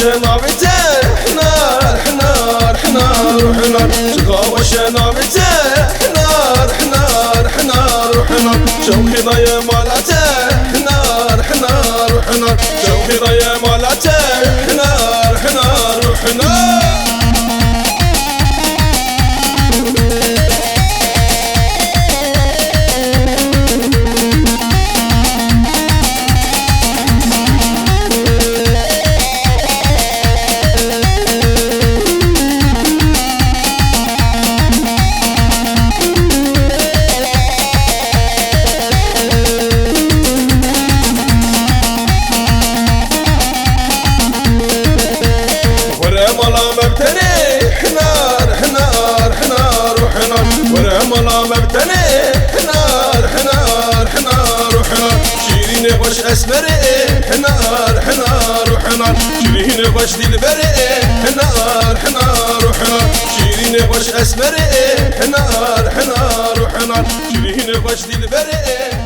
نابته نار حنار حنار وحنار شغاوش نابته نار حنار حنار وحنار شوقي ضيا مالته نار حنار وحنار شوقي ضيا مالته نار حنار وحنار ورملا مبتني حنار حنار حنار وحنار شيرين وش اسمري حنار حنار وحنار شيرين وش دلبري حنار حنار وحنار شيرين وش اسمري حنار حنار وحنار شيرين وش دلبري